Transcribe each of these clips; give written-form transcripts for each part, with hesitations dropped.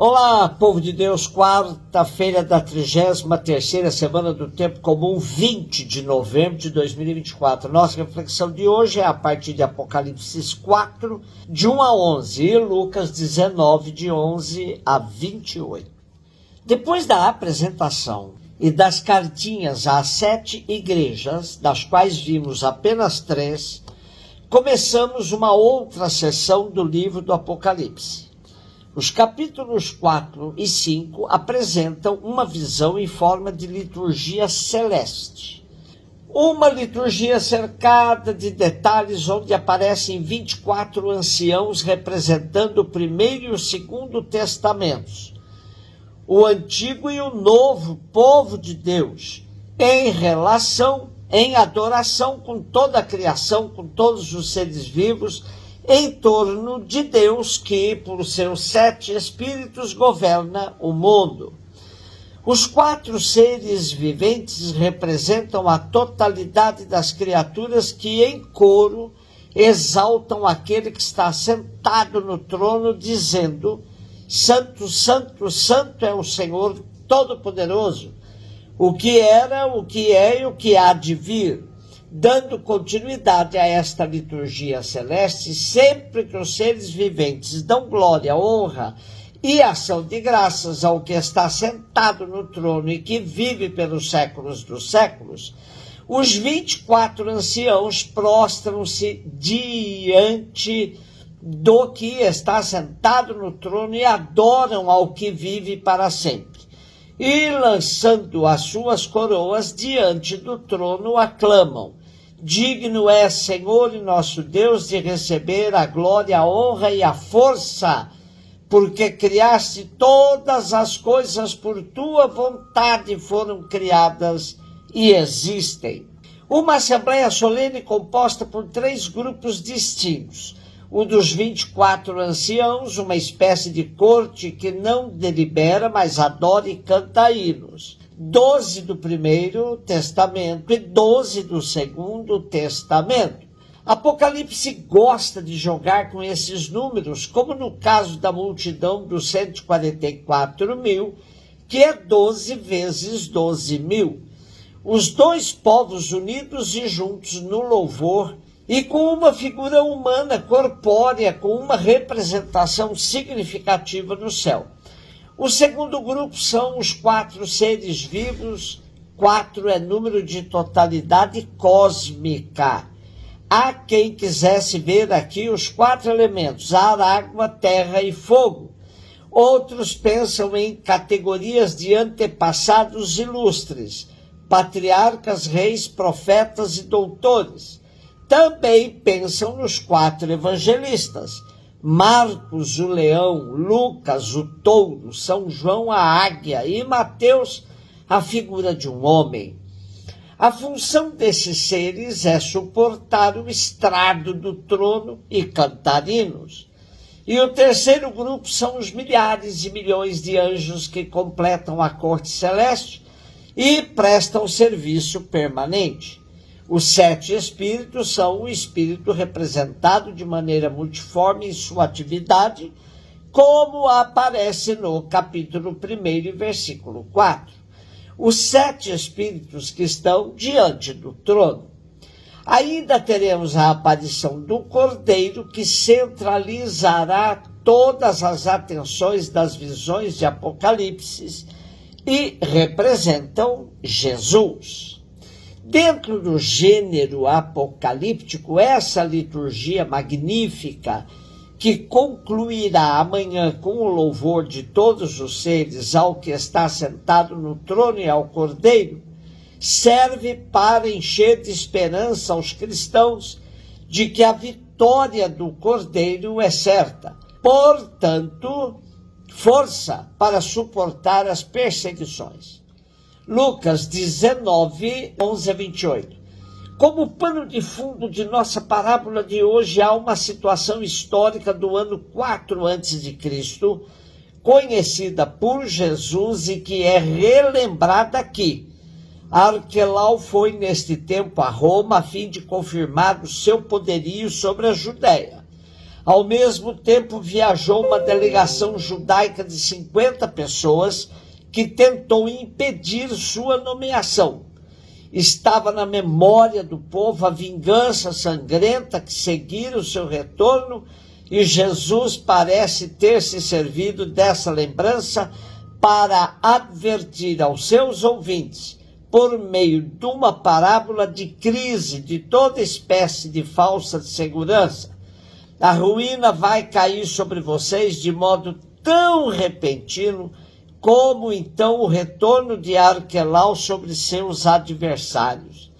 Olá, povo de Deus, quarta-feira da 33ª semana do Tempo Comum, 20 de novembro de 2024. Nossa reflexão de hoje é a partir de Apocalipse 4, de 1 a 11, e Lucas 19, de 11 a 28. Depois da apresentação e das cartinhas às 7 igrejas, das quais vimos apenas 3, começamos uma outra sessão do livro do Apocalipse. Os capítulos 4 e 5 apresentam uma visão em forma de liturgia celeste. Uma liturgia cercada de detalhes onde aparecem 24 anciãos representando o primeiro e o segundo testamentos, o antigo e o novo povo de Deus, em adoração com toda a criação, com todos os seres vivos, em torno de Deus que, por seus 7 espíritos, governa o mundo. Os 4 seres viventes representam a totalidade das criaturas que, em coro, exaltam aquele que está sentado no trono, dizendo: Santo, Santo, Santo é o Senhor Todo-Poderoso, o que era, o que é e o que há de vir. Dando continuidade a esta liturgia celeste, sempre que os seres viventes dão glória, honra e ação de graças ao que está sentado no trono e que vive pelos séculos dos séculos, os 24 anciãos prostram-se diante do que está sentado no trono e adoram ao que vive para sempre. E, lançando as suas coroas diante do trono, aclamam: Digno é, Senhor e nosso Deus, de receber a glória, a honra e a força, porque criaste todas as coisas por tua vontade, foram criadas e existem. Uma assembleia solene composta por 3 grupos distintos: o dos 24 anciãos, uma espécie de corte que não delibera, mas adora e canta hinos. 12 do primeiro testamento e 12 do segundo testamento. Apocalipse gosta de jogar com esses números, como no caso da multidão dos 144 mil, que é 12 vezes 12 mil. Os 2 povos unidos e juntos no louvor e com uma figura humana corpórea, com uma representação significativa no céu. O segundo grupo são os 4 seres vivos. 4 é número de totalidade cósmica. Há quem quisesse ver aqui os 4 elementos: ar, água, terra e fogo. Outros pensam em categorias de antepassados ilustres, patriarcas, reis, profetas e doutores. Também pensam nos 4 evangelistas: Marcos, o leão; Lucas, o touro; São João, a águia; e Mateus, a figura de um homem. A função desses seres é suportar o estrado do trono e cantar hinos. E o terceiro grupo são os milhares e milhões de anjos que completam a corte celeste e prestam serviço permanente. Os 7 espíritos são o espírito representado de maneira multiforme em sua atividade, como aparece no capítulo 1 versículo 4. Os 7 espíritos que estão diante do trono. Ainda teremos a aparição do Cordeiro, que centralizará todas as atenções das visões de Apocalipse e representam Jesus. Dentro do gênero apocalíptico, essa liturgia magnífica, que concluirá amanhã com o louvor de todos os seres ao que está sentado no trono e ao Cordeiro, serve para encher de esperança aos cristãos de que a vitória do Cordeiro é certa. Portanto, força para suportar as perseguições. Lucas 19, 11 a 28. Como pano de fundo de nossa parábola de hoje, há uma situação histórica do ano 4 a.C., conhecida por Jesus e que é relembrada aqui. Arquelau foi neste tempo a Roma a fim de confirmar o seu poderio sobre a Judéia. Ao mesmo tempo, viajou uma delegação judaica de 50 pessoas que tentou impedir sua nomeação. Estava na memória do povo a vingança sangrenta que seguira o seu retorno, e Jesus parece ter se servido dessa lembrança para advertir aos seus ouvintes, por meio de uma parábola de crise de toda espécie de falsa segurança. A ruína vai cair sobre vocês de modo tão repentino como então o retorno de Arquelau sobre seus adversários.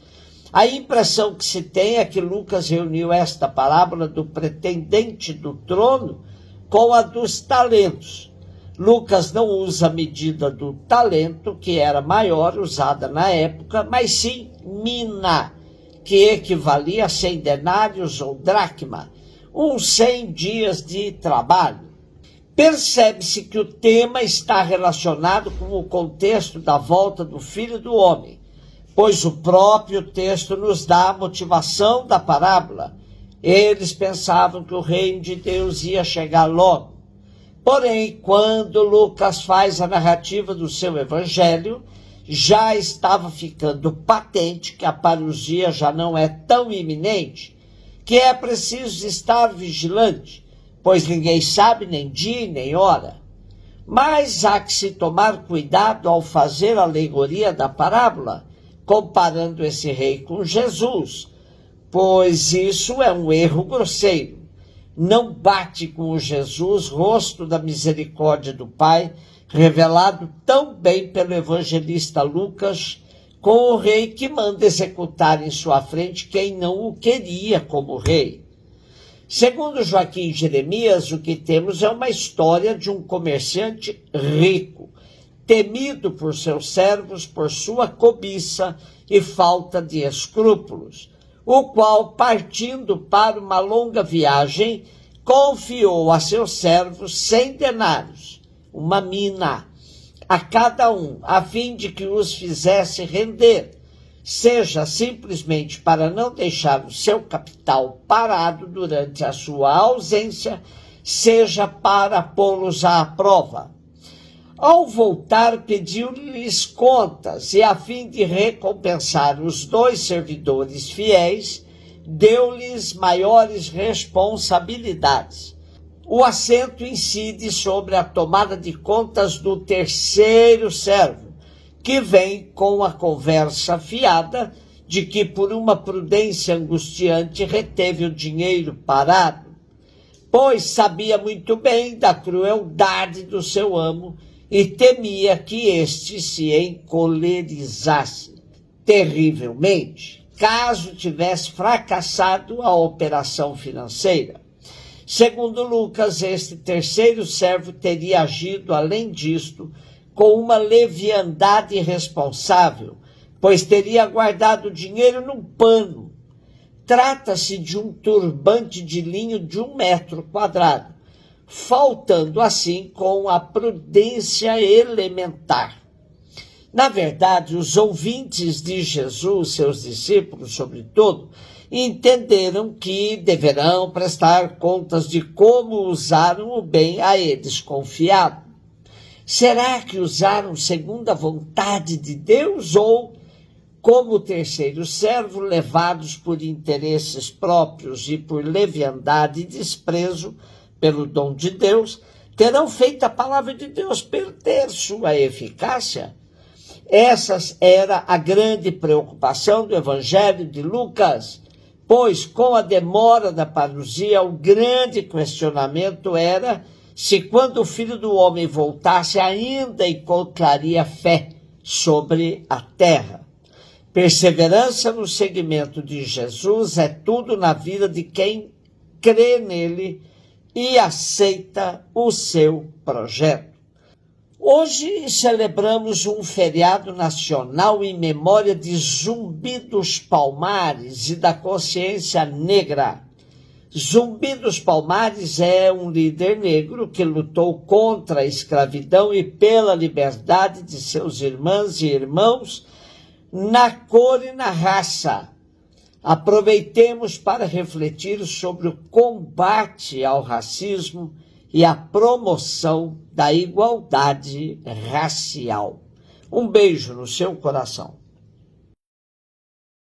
A impressão que se tem é que Lucas reuniu esta parábola do pretendente do trono com a dos talentos. Lucas não usa a medida do talento, que era maior, usada na época, mas sim mina, que equivalia a 100 denários ou dracma, uns 100 dias de trabalho. Percebe-se que o tema está relacionado com o contexto da volta do Filho do Homem, pois o próprio texto nos dá a motivação da parábola. Eles pensavam que o reino de Deus ia chegar logo. Porém, quando Lucas faz a narrativa do seu evangelho, já estava ficando patente que a parousia já não é tão iminente, que é preciso estar vigilante, pois ninguém sabe nem dia nem hora. Mas há que se tomar cuidado ao fazer a alegoria da parábola, comparando esse rei com Jesus, pois isso é um erro grosseiro. Não bate com o Jesus, rosto da misericórdia do Pai, revelado tão bem pelo evangelista Lucas, com o rei que manda executar em sua frente quem não o queria como rei. Segundo Joaquim Jeremias, o que temos é uma história de um comerciante rico, temido por seus servos por sua cobiça e falta de escrúpulos, o qual, partindo para uma longa viagem, confiou a seus servos 100 denários, uma mina, a cada um, a fim de que os fizesse render, seja simplesmente para não deixar o seu capital parado durante a sua ausência, seja para pô-los à prova. Ao voltar, pediu-lhes contas e, a fim de recompensar os 2 servidores fiéis, deu-lhes maiores responsabilidades. O acento incide sobre a tomada de contas do terceiro servo, que vem com a conversa fiada de que, por uma prudência angustiante, reteve o dinheiro parado, pois sabia muito bem da crueldade do seu amo e temia que este se encolerizasse terrivelmente, caso tivesse fracassado a operação financeira. Segundo Lucas, este terceiro servo teria agido, além disto, com uma leviandade irresponsável, pois teria guardado o dinheiro num pano. Trata-se de um turbante de linho de 1 metro quadrado, faltando assim com a prudência elementar. Na verdade, os ouvintes de Jesus, seus discípulos, sobretudo, entenderam que deverão prestar contas de como usaram o bem a eles confiado. Será que usaram segundo a vontade de Deus ou, como o terceiro servo, levados por interesses próprios e por leviandade e desprezo pelo dom de Deus, terão feito a palavra de Deus perder sua eficácia? Essa era a grande preocupação do Evangelho de Lucas, pois com a demora da parousia, o grande questionamento era se quando o Filho do Homem voltasse ainda encontraria fé sobre a terra. Perseverança no seguimento de Jesus é tudo na vida de quem crê nele e aceita o seu projeto. Hoje celebramos um feriado nacional em memória de Zumbi dos Palmares e da consciência negra. Zumbi dos Palmares é um líder negro que lutou contra a escravidão e pela liberdade de seus irmãs e irmãos na cor e na raça. Aproveitemos para refletir sobre o combate ao racismo e a promoção da igualdade racial. Um beijo no seu coração.